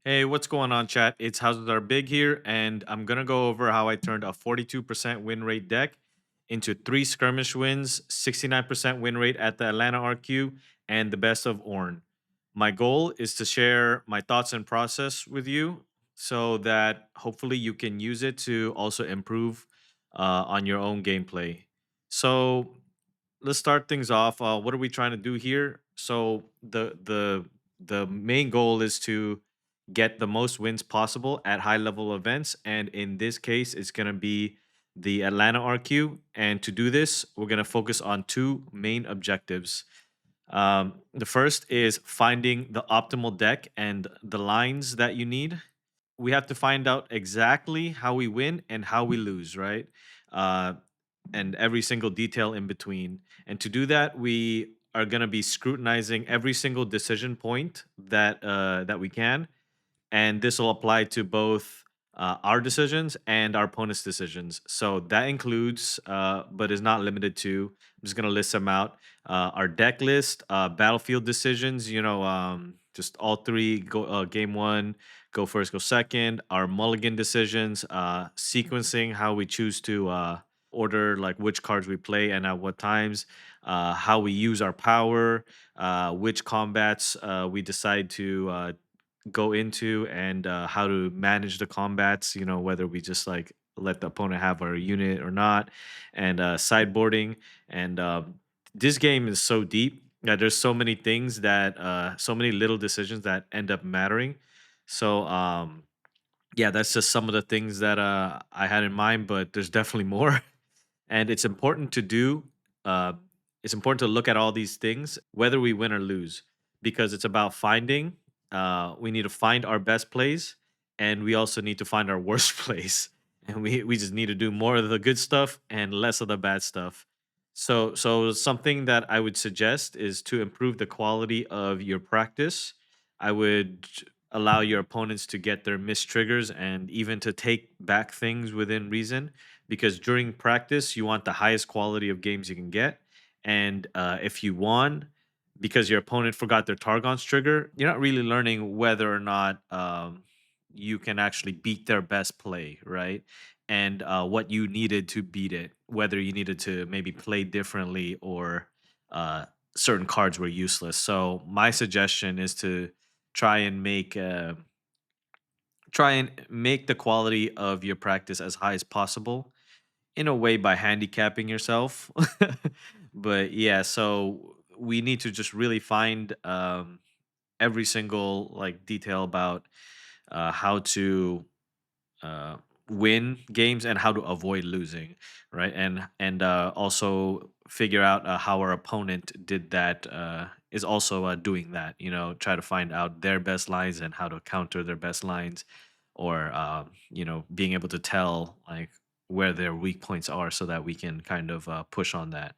Hey, what's going on, chat? It's Houses Are Big here, and I'm gonna go over how I turned a 42% win rate deck into 3 skirmish wins, 69% win rate at the Atlanta RQ, and the Best of Ornn. My goal is to share my thoughts and process with you so that hopefully you can use it to also improve on your own gameplay. So let's start things off. What are we trying to do here? So the main goal is to get the most wins possible at high level events, and in this case, it's gonna be the Atlanta RQ. And to do this, we're gonna focus on two main objectives. The first is finding the optimal deck and the lines that you need. We have to find out exactly how we win and how we lose, right? Uh, and every single detail in between. And to do that, we are going to be scrutinizing every single decision point that we can, and this will apply to both our decisions and our opponent's decisions. So that includes, but is not limited to. I'm just gonna list them out. Our deck list, battlefield decisions. Just all three. Go game one, go first, go second. Our mulligan decisions, sequencing how we choose to order like which cards we play and at what times. How we use our power, which combats we decide to go into, and how to manage the combats, whether we just like let the opponent have our unit or not, and sideboarding. And this game is so deep that there's so many things that so many little decisions that end up mattering. So yeah, that's just some of the things that I had in mind, but there's definitely more. And it's important to do uh, it's important to look at all these things whether we win or lose, because it's about finding, we need to find our best plays, and we also need to find our worst plays, and we just need to do more of the good stuff and less of the bad stuff. So something that I would suggest is to improve the quality of your practice. I would allow your opponents to get their missed triggers and even to take back things within reason, because during practice you want the highest quality of games you can get. And if you won because your opponent forgot their Targon's trigger, you're not really learning whether or not you can actually beat their best play, right? And what you needed to beat it, whether you needed to maybe play differently, or uh, certain cards were useless. So my suggestion is to try and make uh, try and make the quality of your practice as high as possible, in a way by handicapping yourself. But yeah, so we need to just really find every single like detail about how to uh, win games and how to avoid losing, right? And also figure out how our opponent did that. Is also doing that. Try to find out their best lines and how to counter their best lines, or being able to tell like where their weak points are so that we can kind of push on that.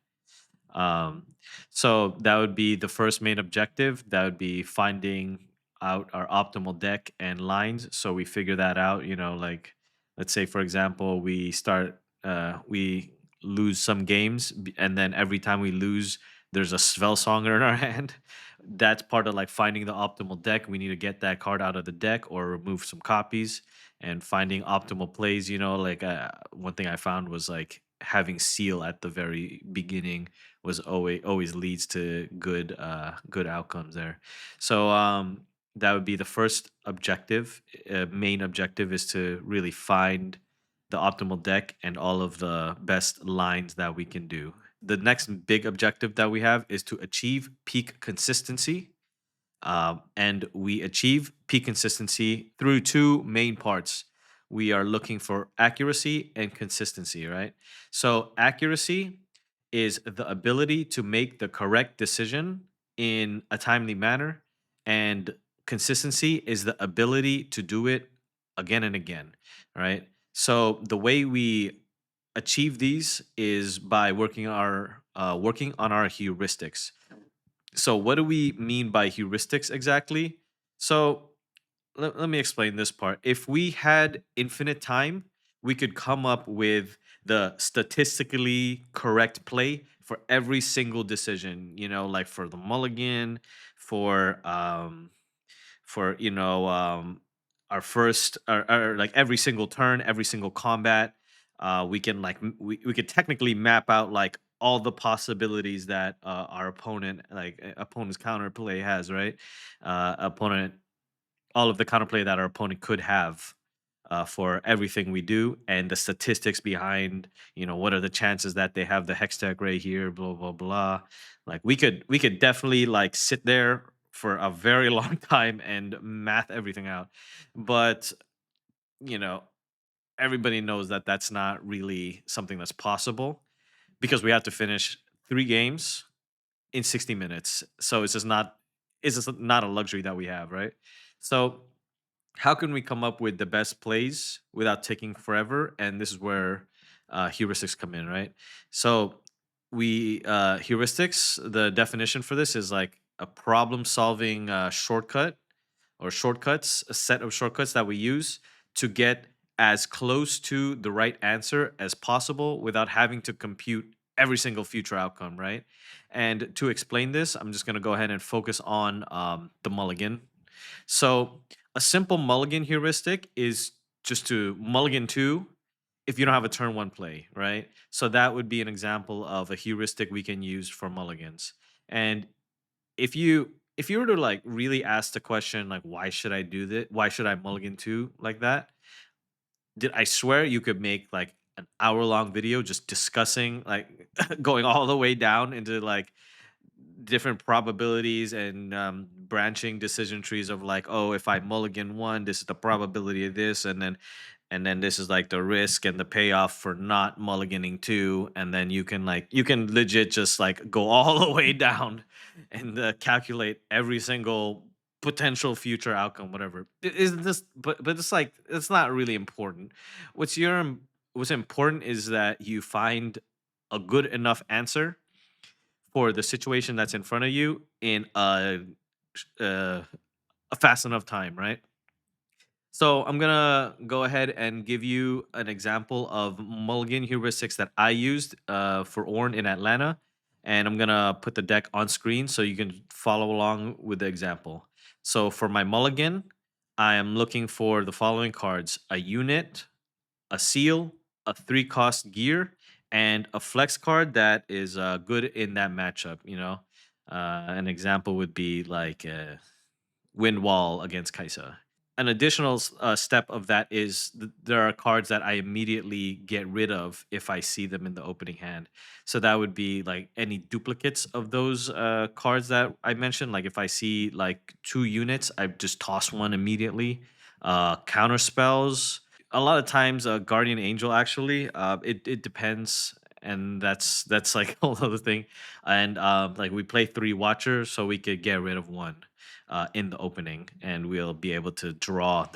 um, so that would be the first main objective. That would be finding out our optimal deck and lines. So we figure that out. Like, let's say for example, we lose some games, and then every time we lose, there's a spell songer in our hand. That's part of like finding the optimal deck. We need to get that card out of the deck or remove some copies, and finding optimal plays. Like one thing I found was like having seal at the very beginning was always leads to good outcomes there. So that would be the first objective. Main objective is to really find the optimal deck and all of the best lines that we can do. The next big objective that we have is to achieve peak consistency. And we achieve peak consistency through two main parts. We are looking for accuracy and consistency, right? So, accuracy is the ability to make the correct decision in a timely manner, and consistency is the ability to do it again and again, right? So, the way we achieve these is by working on our heuristics. So, what do we mean by heuristics exactly? So, let me explain this part. If we had infinite time, we could come up with the statistically correct play for every single decision, like for the mulligan, for for our first or like every single turn, every single combat. We can like we could technically map out like all the possibilities that our opponent's counterplay has, right? Opponent All of the counterplay that our opponent could have for everything we do, and the statistics behind, what are the chances that they have the hex tech right here, blah blah blah. Like we could definitely like sit there for a very long time and math everything out, but you know everybody knows that that's not really something that's possible because we have to finish 3 games in 60 minutes. So it's just not a luxury that we have, right? So how can we come up with the best plays without taking forever? And this is where heuristics come in, right? So we heuristics, the definition for this is like a problem solving shortcut or shortcuts, a set of shortcuts that we use to get as close to the right answer as possible without having to compute every single future outcome, right? And to explain this, I'm just going to go ahead and focus on the mulligan. So a simple mulligan heuristic is just to mulligan two if you don't have a turn one play, right? So that would be an example of a heuristic we can use for mulligans. And if you were to like really ask the question like why should I do that? Why should I mulligan two like that? Did I swear you could make like an hour long video just discussing like going all the way down into like different probabilities and branching decision trees of like, oh, if I mulligan one, this is the probability of this, and then this is like the risk and the payoff for not mulliganing two, and then you can legit just like go all the way down and calculate every single potential future outcome, whatever. Is this, but it's like it's not really important. What's your what's important is that you find a good enough answer for the situation that's in front of you in uh, a fast enough time, right? So I'm gonna go ahead and give you an example of mulligan heuristics that I used for Orn in Atlanta, and I'm gonna put the deck on screen so you can follow along with the example. So for my mulligan, I am looking for the following cards: a unit, a seal, a 3 cost gear, and a flex card that is good in that matchup. An example would be like Wind Wall against Kaisa. An additional step of that is there are cards that I immediately get rid of if I see them in the opening hand. So that would be like any duplicates of those cards that I mentioned. Like if I see like 2 units, I just toss one immediately. Counter spells. A lot of times, Guardian Angel actually. It depends, and that's like a whole other thing. And like we play 3 Watchers, so we could get rid of one in the opening, and we'll be able to draw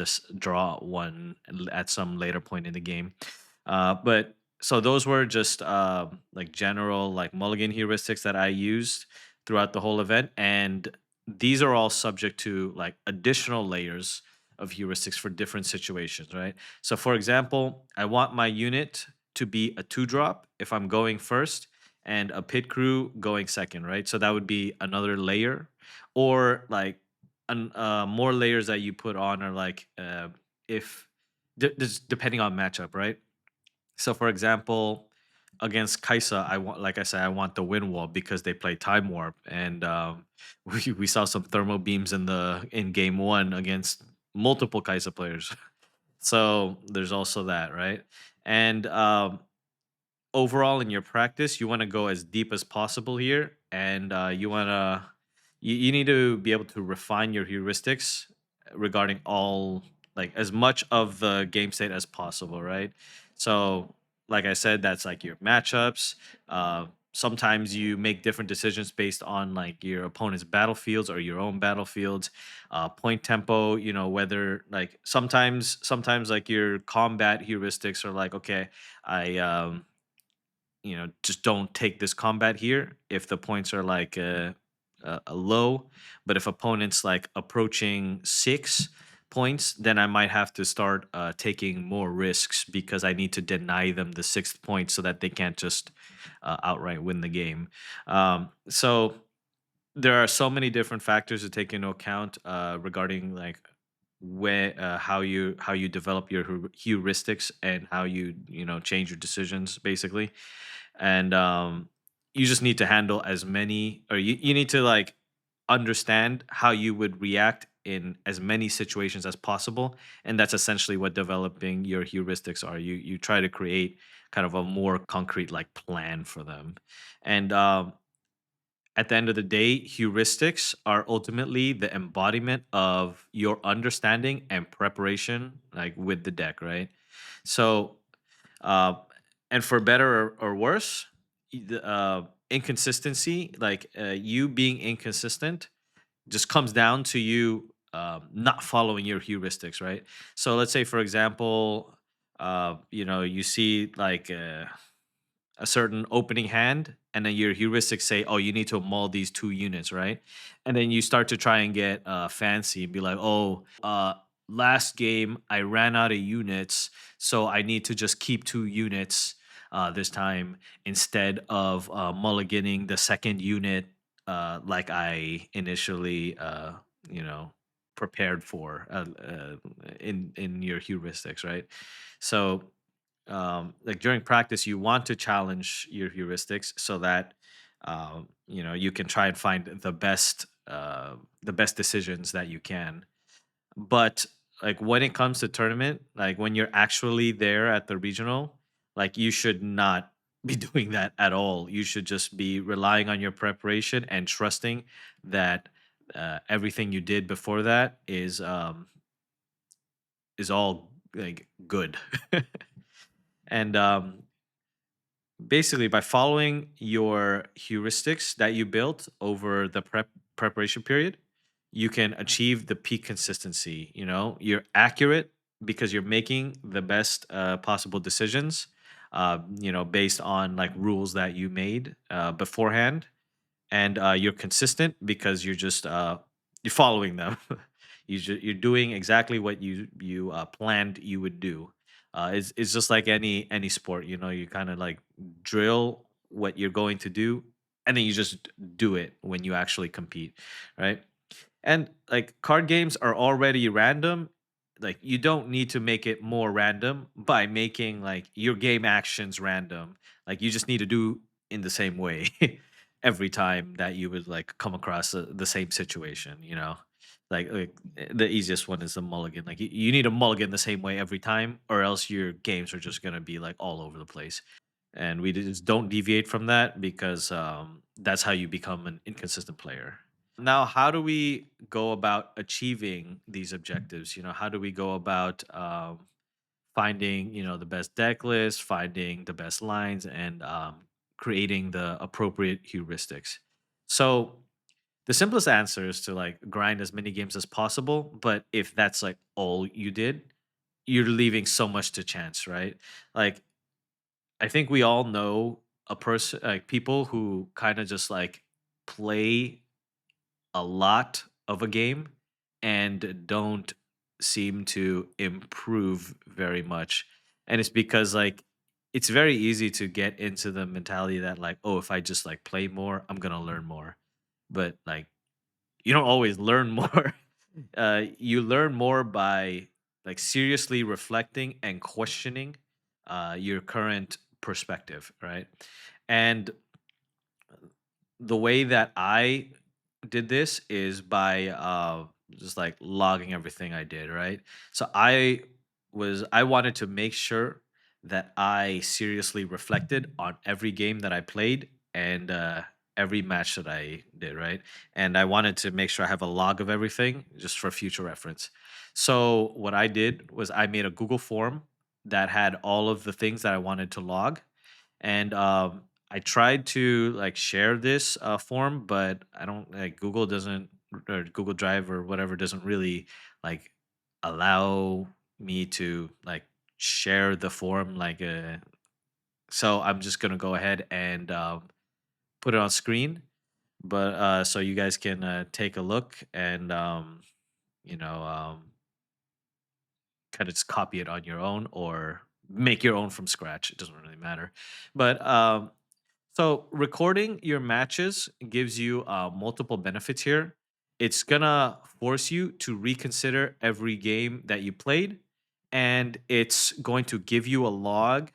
one at some later point in the game. But so those were just like general like mulligan heuristics that I used throughout the whole event, and these are all subject to like additional layers of heuristics for different situations, right? So, for example, I want my unit to be a 2 drop if I'm going first, and a pit crew going second, right? So that would be another layer, or like more layers that you put on are like if this depending on matchup, right? So for example, against Kaisa, I want, like I said, I want the wind wall because they play time warp, and we saw some thermal beams in game one against multiple Kaisa players. So there's also that, right? And overall in your practice, you want to go as deep as possible here, and you need to be able to refine your heuristics regarding all like as much of the game state as possible, right? So like I said, that's like your matchups. Sometimes you make different decisions based on like your opponent's battlefields or your own battlefields. Point tempo, whether like sometimes like your combat heuristics are like, okay, I just don't take this combat here if the points are like a low. But if opponents like approaching 6 points, then I might have to start taking more risks because I need to deny them the 6th point so that they can't just outright win the game. So there are so many different factors to take into account regarding like where how you develop your heuristics and how you change your decisions basically. And you just need to handle as many, or you need to like understand how you would react in as many situations as possible. And that's essentially what developing your heuristics are. You try to create kind of a more concrete like plan for them. And at the end of the day, heuristics are ultimately the embodiment of your understanding and preparation, like with the deck, right? So, uh, and for better or worse, inconsistency, like you being inconsistent, just comes down to you not following your heuristics, right? So, let's say, for example, you see like. A certain opening hand, and then your heuristics say, "Oh, you need to mull these 2 units, right?" And then you start to try and get fancy and be like, "Oh, last game I ran out of units, so I need to just keep 2 units this time instead of mulliganing the second unit like I initially, you know, prepared for in your heuristics, right?" So like during practice you want to challenge your heuristics so that you can try and find the best decisions that you can. But like when it comes to tournament, like when you're actually there at the regional, like you should not be doing that at all. You should just be relying on your preparation and trusting that everything you did before that is all like good. And basically by following your heuristics that you built over the preparation period, you can achieve the peak consistency. You're accurate because you're making the best possible decisions, based on like rules that you made beforehand. And you're consistent because you're following them. You're doing exactly what you planned you would do. It's just like any sport. You kind of like drill what you're going to do, and then you just do it when you actually compete, right? And like card games are already random. Like you don't need to make it more random by making like your game actions random. Like you just need to do in the same way every time that you would like come across the same situation. The easiest one is the mulligan. Like you need a mulligan the same way every time, or else your games are just gonna be like all over the place. And we just don't deviate from that because that's how you become an inconsistent player. Now, how do we go about achieving these objectives? How do we go about finding, the best deck list, finding the best lines, and creating the appropriate heuristics? So, the simplest answer is to like grind as many games as possible. But if that's like all you did, you're leaving so much to chance, right? Like, I think we all know a person, like people who kind of just like play a lot of a game and don't seem to improve very much. And it's because like it's very easy to get into the mentality that like, oh, if I just like play more, I'm gonna learn more. But like you don't always learn more. You learn more by like seriously reflecting and questioning your current perspective, right? And the way that I did this is by just like logging everything I did, right? So I wanted to make sure that I seriously reflected on every game that I played and every match that I did, right? And I wanted to make sure I have a log of everything just for future reference. So what I did was I made a Google form that had all of the things that I wanted to log. And I tried to like share this form, but I don't like Google doesn't, or Google Drive or whatever doesn't really like allow me to like share the form so I'm just gonna go ahead and put it on screen, but so you guys can take a look and you know um, kind of just copy it on your own or make your own from scratch. It doesn't really matter. But so recording your matches gives you multiple benefits here. it's gonna force you to reconsider every game that you played, and it's going to give you a log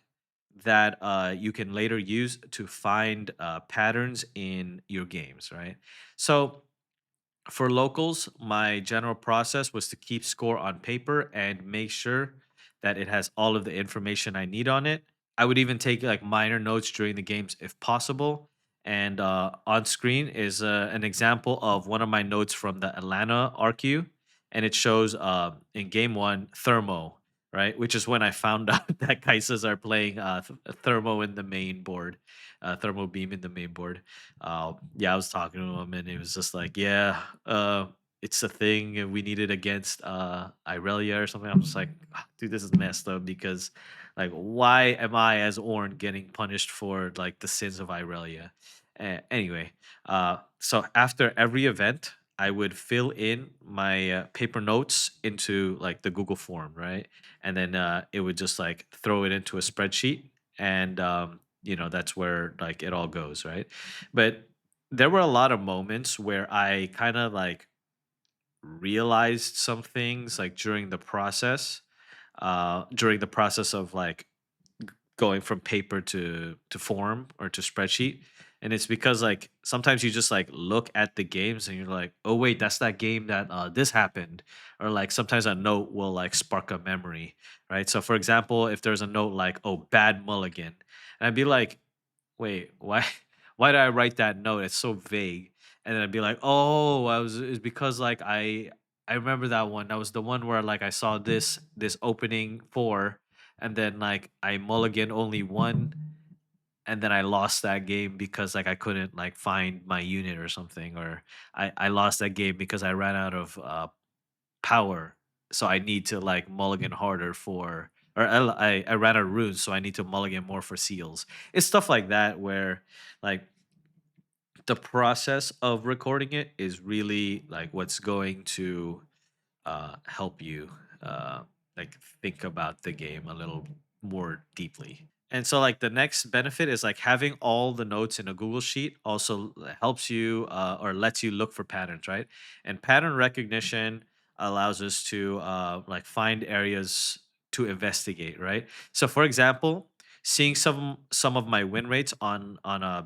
that you can later use to find patterns in your games, right? So for locals, my general process was to keep score on paper and make sure that it has all of the information I need on it. I would even take like minor notes during the games if possible. And on screen is an example of one of my notes from the Atlanta RQ, and it shows in game one Thermo, right? Which is when I found out that Kaisas are playing Thermo in the main board, Thermo Beam in the main board. Yeah, I was talking to him, and it was just like, yeah, it's a thing, and we need it against Irelia or something. I'm just like, "Ah, dude, this is messed up because, like, why am I as Ornn getting punished for like the sins of Irelia?" Anyway, so after every event, I would fill in my paper notes into like the Google form, right? And then it would just like throw it into a spreadsheet, and that's where like it all goes, right? But there were a lot of moments where I kind of like realized some things like during the process of like going from paper to form or to spreadsheet. And it's because like sometimes you just like look at the games and you're like, oh wait, that's that game that this happened. Or like sometimes a note will like spark a memory, right? So for example, if there's a note like, oh, bad Mulligan, and I'd be like, wait, why why did I write that note? It's so vague. And then I'd be like, oh, it's because like I remember that one. That was the one where like I saw this opening four, and then like I mulligan only one, and then I lost that game because like I couldn't like find my unit or something, or I lost that game because I ran out of power, so I need to like mulligan harder for, or I ran out of runes, so I need to mulligan more for seals. It's stuff like that where like the process of recording it is really like what's going to help you uh, like think about the game a little more deeply. And so like the next benefit is like having all the notes in a Google Sheet also helps you or lets you look for patterns, right? And pattern recognition allows us to like find areas to investigate, right? So for example, seeing some of my win rates on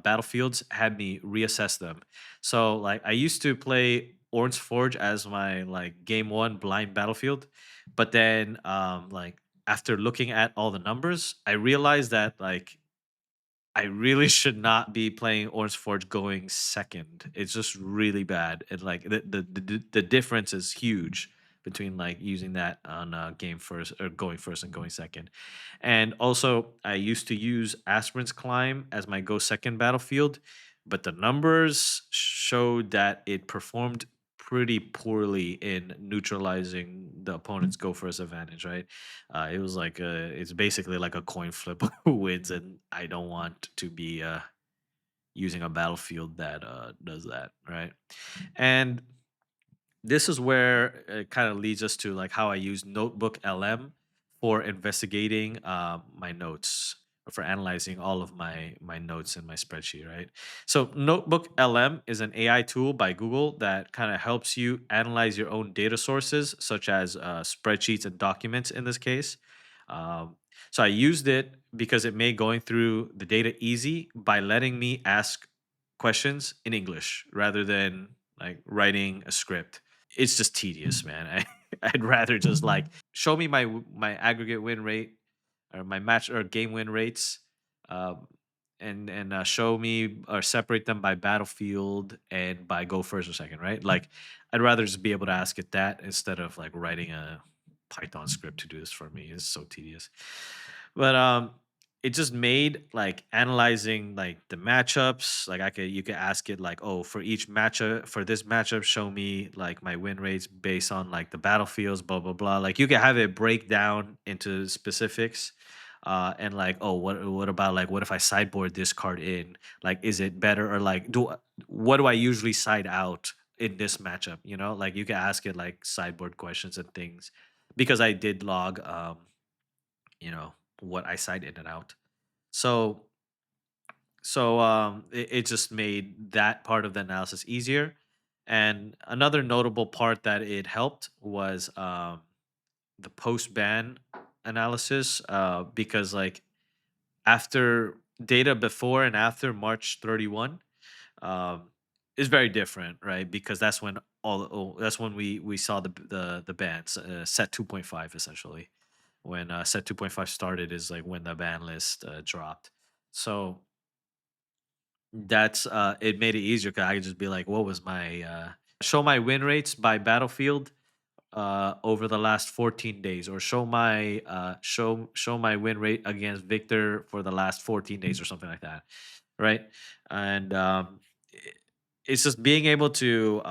battlefields had me reassess them. So like I used to play Orange Forge as my like game one blind battlefield, but then like after looking at all the numbers, I realized that like I really should not be playing Orange Forge going second. It's just really bad, and like the difference is huge between like using that on game first or going first and going second. And also, I used to use Aspirin's Climb as my go second battlefield, but the numbers showed that it performed pretty poorly in neutralizing the opponent's go first advantage, right? It was like it's basically like a coin flip who wins, and I don't want to be using a battlefield that does that, right? And this is where it kind of leads us to like how I use NotebookLM for investigating my notes, or for analyzing all of my notes in my spreadsheet, right? So NotebookLM is an AI tool by Google that kind of helps you analyze your own data sources, such as spreadsheets and documents in this case. Um, so I used it because it made going through the data easy by letting me ask questions in English rather than like writing a script. It's just tedious, man. I'd rather just like show me my aggregate win rate or my match or game win rates, um, and show me or separate them by battlefield and by go first or second, right? Like I'd rather just be able to ask it that instead of like writing a Python script to do this for me. It's so tedious. But it just made like analyzing like the matchups, like you could ask it like, oh, for each matchup, for this matchup, show me like my win rates based on like the battlefields, blah blah blah. Like you can have it break down into specifics. And like, oh, what about like what if I sideboard this card in? Like, is it better, or like what do I usually side out in this matchup? Like you can ask it like sideboard questions and things, because I did log you know what I side in and out. So it just made that part of the analysis easier. And another notable part that it helped was the post ban analysis, because like after data before and after March 31 um, is very different, right? Because that's when that's when we saw the bans set 2.5 essentially. When set 2.5 started is like when the ban list dropped. So that's it made it easier because I could just be like, what was my show my win rates by battlefield over the last 14 days, or show my win rate against Victor for the last 14 days or something like that, right? And it's just being able to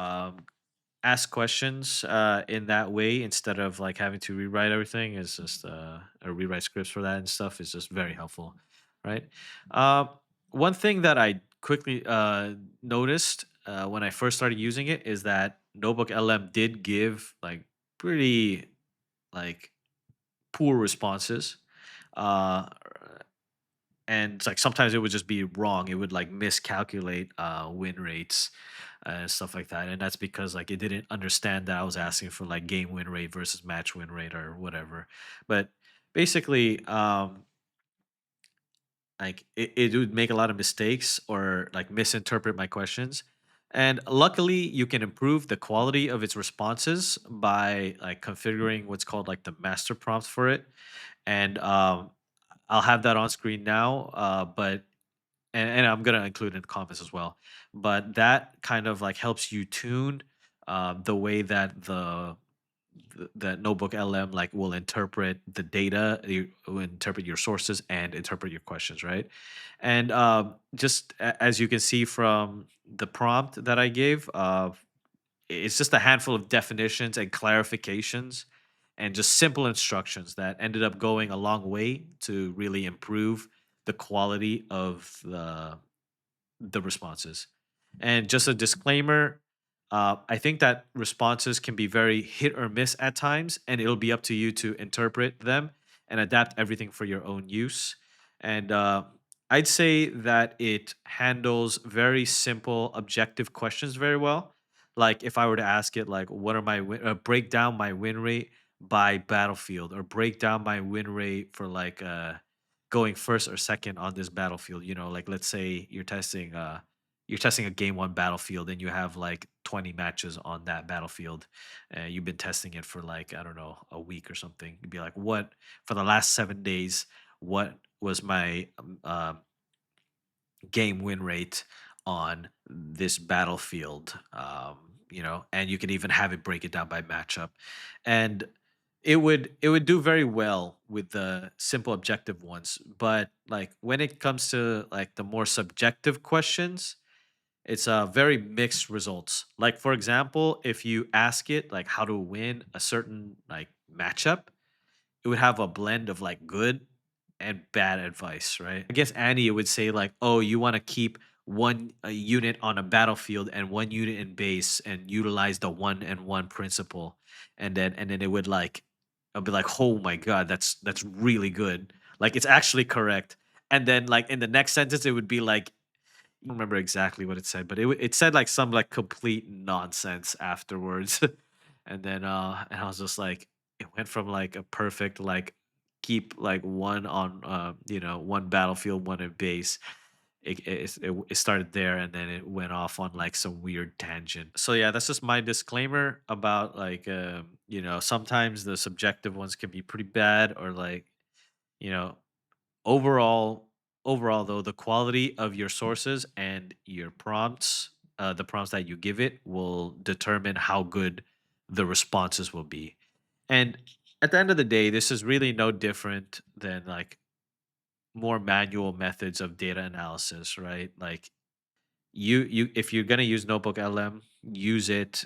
ask questions in that way instead of like having to rewrite everything is just or rewrite scripts for that and stuff is just very helpful, right? uh, One thing that I quickly noticed when I first started using it is that notebook lm did give like pretty like poor responses, uh, and it's like sometimes it would just be wrong. It would like miscalculate win rates and stuff like that, and that's because like it didn't understand that I was asking for like game win rate versus match win rate or whatever. But basically, like it would make a lot of mistakes or like misinterpret my questions. And luckily, you can improve the quality of its responses by like configuring what's called like the master prompts for it. And I'll have that on screen now. But and I'm gonna include it in the comments as well. But that kind of like helps you tune the way that that notebook LM like will interpret the data, you will interpret your sources and interpret your questions, right? And just as you can see from the prompt that I gave, it's just a handful of definitions and clarifications and just simple instructions that ended up going a long way to really improve the quality of the responses. And just a disclaimer, I think that responses can be very hit or miss at times, and it'll be up to you to interpret them and adapt everything for your own use. And I'd say that it handles very simple, objective questions very well. Like if I were to ask it, like, what are break down my win rate by battlefield, or break down my win rate for like going first or second on this battlefield. You know, like let's say you're testing a game one battlefield and you have like 20 matches on that battlefield. You've been testing it for like, I don't know, a week or something. You'd be like, what for the last 7 days, what was my game win rate on this battlefield? You know, and you can even have it break it down by matchup. And it would do very well with the simple objective ones, but like when it comes to like the more subjective questions, it's very mixed results. Like for example, if you ask it like how to win a certain like matchup, it would have a blend of like good and bad advice, right? I guess Annie would say like, "Oh, you want to keep one unit on a battlefield and one unit in base and utilize the one and one principle." And then it would like I'll be like, "Oh my god, that's really good. Like it's actually correct." And then like in the next sentence it would be like I don't remember exactly what it said, but it said like some like complete nonsense afterwards. And I was just like it went from like a perfect like keep like one on one battlefield, one in base. It started there and then it went off on like some weird tangent. So yeah, that's just my disclaimer about like sometimes the subjective ones can be pretty bad, or like you know overall overall though, the quality of your sources and your prompts, the prompts that you give it will determine how good the responses will be. And at the end of the day, this is really no different than like more manual methods of data analysis, right? Like you if you're gonna use notebook lm, use it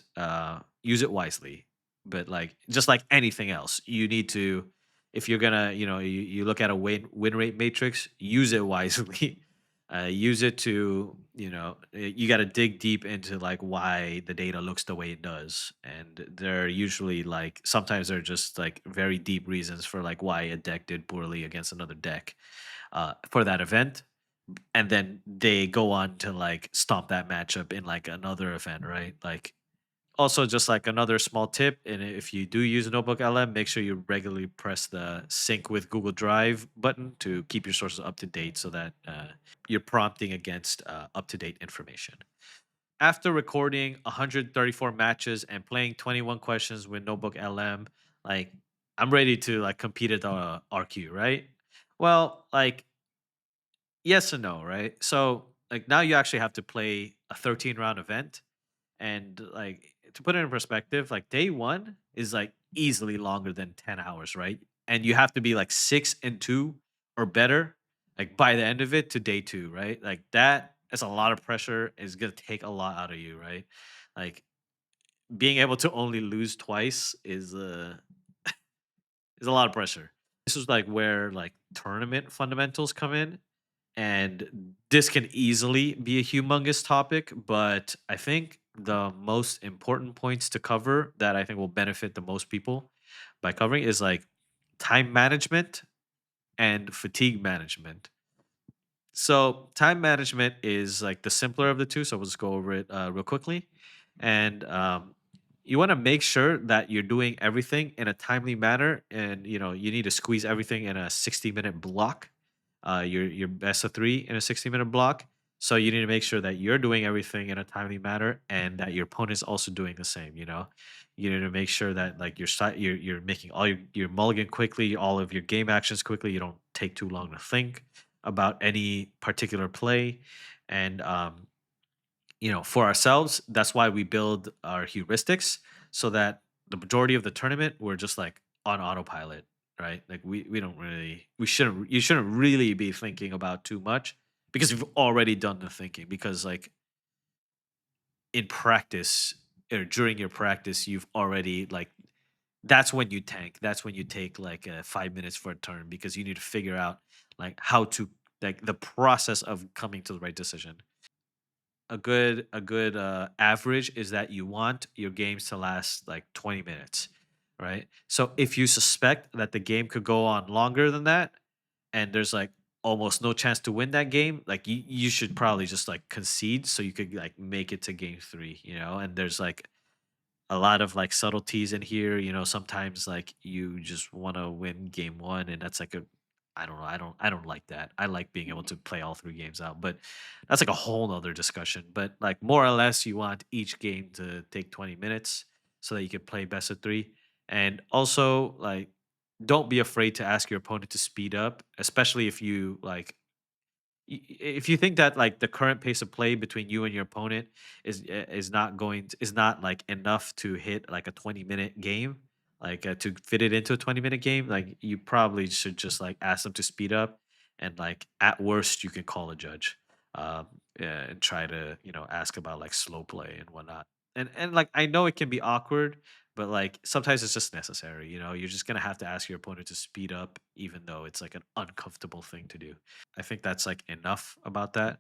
wisely. But like just like anything else, you need to, if you're gonna you look at a win rate matrix, use it wisely. Use it to you got to dig deep into like why the data looks the way it does, and they're usually like sometimes they're just like very deep reasons for like why a deck did poorly against another deck for that event, and then they go on to like stomp that matchup in like another event, right? Like Also, just like another small tip, and if you do use Notebook LM, make sure you regularly press the sync with Google Drive button to keep your sources up to date so that you're prompting against up to date information. After recording 134 matches and playing 21 questions with Notebook LM, like I'm ready to like compete at the RQ, right? Well, like yes and no, right? So like now you actually have to play a 13 round event, and like to put it in perspective, like day one is like easily longer than 10 hours, right? And you have to be like 6-2 or better, like by the end of it to day two, right? Like that is a lot of pressure. Is gonna take a lot out of you, right? Like being able to only lose twice is a lot of pressure. This is like where like tournament fundamentals come in, and this can easily be a humongous topic, but I think the most important points to cover that I think will benefit the most people by covering is like time management and fatigue management. So time management is like the simpler of the two. So we'll just go over it real quickly. And you want to make sure that you're doing everything in a timely manner, and you need to squeeze everything in a 60-minute block. Your best of three in a 60-minute block. So you need to make sure that you're doing everything in a timely manner, and that your opponent's also doing the same. You need to make sure that like you're making all your mulligan quickly, all of your game actions quickly. You don't take too long to think about any particular play. And for ourselves, that's why we build our heuristics, so that the majority of the tournament we're just like on autopilot, right? Like we don't really we shouldn't you shouldn't really be thinking about too much, because you've already done the thinking. Because like in practice, or during your practice, you've already like that's when you tank. That's when you take like 5 minutes for a turn, because you need to figure out like how to, like, the process of coming to the right decision. A good average is that you want your games to last like 20 minutes, right? So if you suspect that the game could go on longer than that, and there's like almost no chance to win that game, like you should probably just like concede so you could like make it to game three, and there's like a lot of like subtleties in here. Sometimes like you just want to win game one, and that's like a, I don't know. I don't like that. I like being able to play all three games out, but that's like a whole nother discussion. But like more or less, you want each game to take 20 minutes so that you can play best of three. And also like don't be afraid to ask your opponent to speed up, especially if you like if you think that like the current pace of play between you and your opponent is not like enough to hit like a 20-minute game, like to fit it into a 20-minute game, like you probably should just like ask them to speed up, and like at worst you can call a judge, um yeah, and try to ask about like slow play and whatnot. And like I know it can be awkward, but like sometimes it's just necessary. You're just gonna have to ask your opponent to speed up, even though it's like an uncomfortable thing to do. I think that's like enough about that.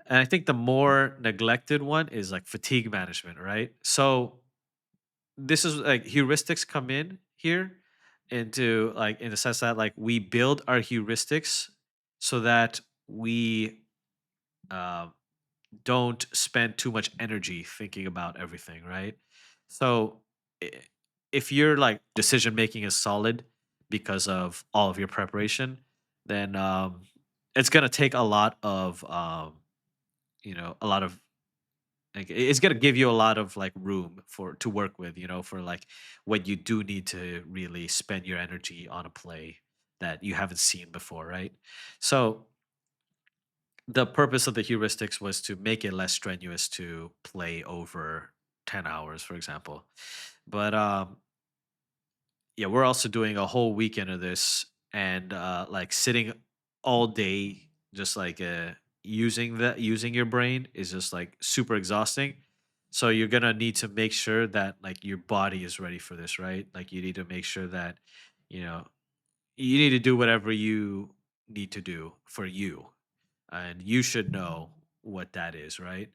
And I think the more neglected one is like fatigue management, right? So this is like heuristics come in here into like in the sense that like we build our heuristics so that we uh, don't spend too much energy thinking about everything, right? So i- if your like decision making is solid because of all of your preparation, then it's gonna take a lot of a lot of like it's gonna give you a lot of like room for to work with, for like when you do need to really spend your energy on a play that you haven't seen before, right? So the purpose of the heuristics was to make it less strenuous to play over 10 hours, for example. But yeah, we're also doing a whole weekend of this, and like sitting all day just like using your brain is just like super exhausting. So you're gonna need to make sure that like your body is ready for this, right? Like you need to make sure that you know you need to do whatever you need to do for you, and you should know what that is, right?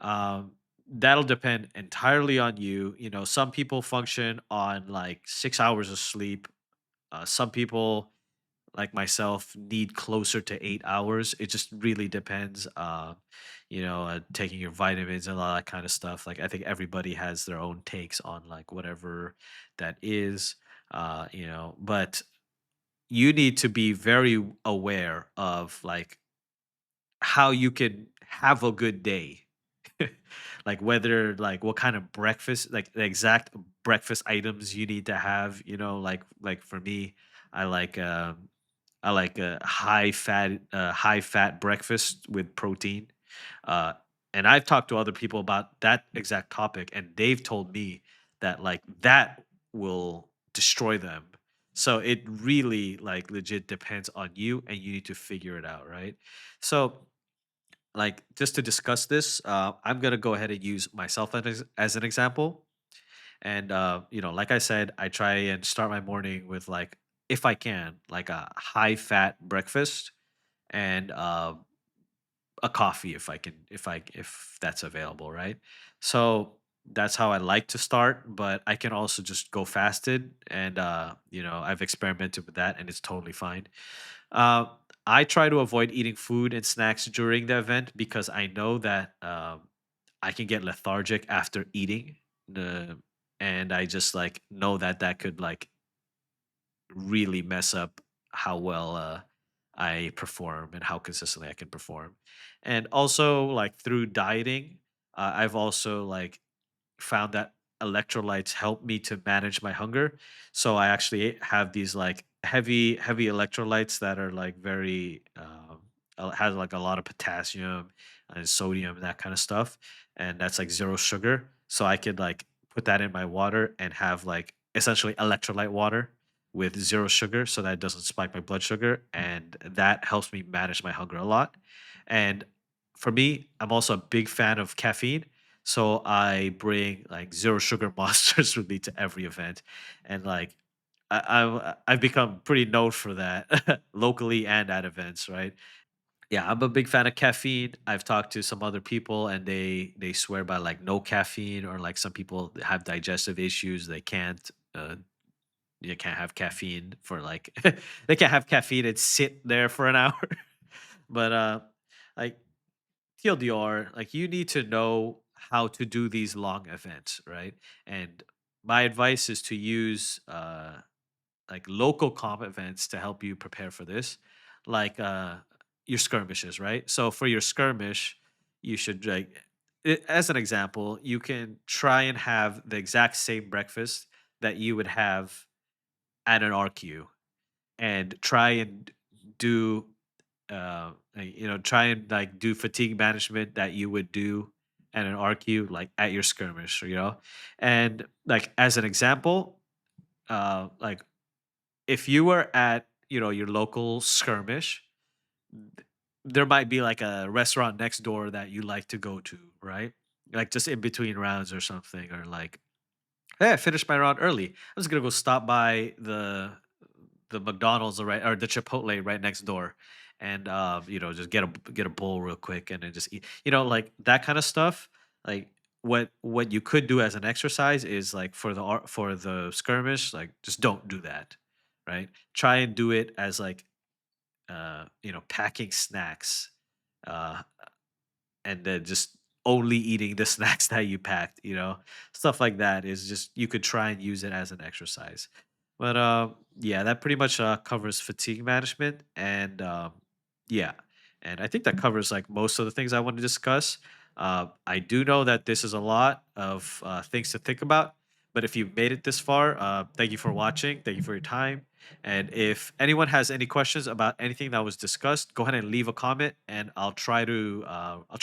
um that'll depend entirely on you. Some people function on like 6 hours of sleep. Some people like myself need closer to 8 hours. It just really depends. Taking your vitamins and all that kind of stuff. Like I think everybody has their own takes on like whatever that is. But you need to be very aware of like how you can have a good day. Like whether like what kind of breakfast, like the exact breakfast items you need to have, like for me, I like I like a high fat breakfast with protein. Uh and I've talked to other people about that exact topic and they've told me that like that will destroy them. So it really like legit depends on you and you need to figure it out, right? So like just to discuss this, I'm gonna go ahead and use myself as an example. And like I said, I try and start my morning with like, if I can, like a high fat breakfast and a coffee if I can, if that's available, right? So that's how I like to start, but I can also just go fasted, and I've experimented with that, and it's totally fine. uh, I try to avoid eating food and snacks during the event because I know that I can get lethargic after eating, uh, and I just like know that that could like really mess up how well I perform and how consistently I can perform. And also, like through dieting, I've also like found that electrolytes help me to manage my hunger. So I actually have these like heavy electrolytes that are like very has like a lot of potassium and sodium, that kind of stuff, and that's like zero sugar. So I could like put that in my water and have like essentially electrolyte water with zero sugar, so that it doesn't spike my blood sugar, and that helps me manage my hunger a lot. And for me, I'm also a big fan of caffeine, so I bring like zero sugar monsters with me to every event, and like I've become pretty known for that locally and at events, right? Yeah, I'm a big fan of caffeine. I've talked to some other people, and they swear by like no caffeine, or like some people have digestive issues. You can't have caffeine for like they can't have caffeine and sit there for an hour. But like TLDR, like you need to know how to do these long events, right? And my advice is to use like local comp events to help you prepare for this, like your skirmishes, right? So for your skirmish, you should like as an example, you can try and have the exact same breakfast that you would have at an RQ, and try and do try and like do fatigue management that you would do at an RQ, like at your skirmish, and like as an example, like if you were at your local skirmish, there might be like a restaurant next door that you like to go to, right? Like just in between rounds or something, or like, hey, I finished my round early. I'm just gonna go stop by the McDonald's right, or the Chipotle right next door, and just get a bowl real quick and then just eat. Like that kind of stuff. Like what you could do as an exercise is like for the skirmish, like just don't do that, right? Try and do it as like packing snacks. Uh, and then just only eating the snacks that you packed, stuff like that is just you could try and use it as an exercise. But yeah, that pretty much covers fatigue management, and yeah, and I think that covers like most of the things I want to discuss. I do know that this is a lot of things to think about, but if you made it this far, thank you for watching. Thank you for your time. And if anyone has any questions about anything that was discussed, go ahead and leave a comment, and I'll try to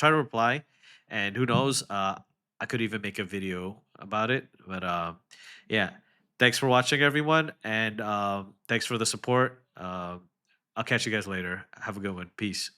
reply. And who knows, I could even make a video about it. But yeah, thanks for watching, everyone, and thanks for the support. I'll catch you guys later. Have a good one. Peace.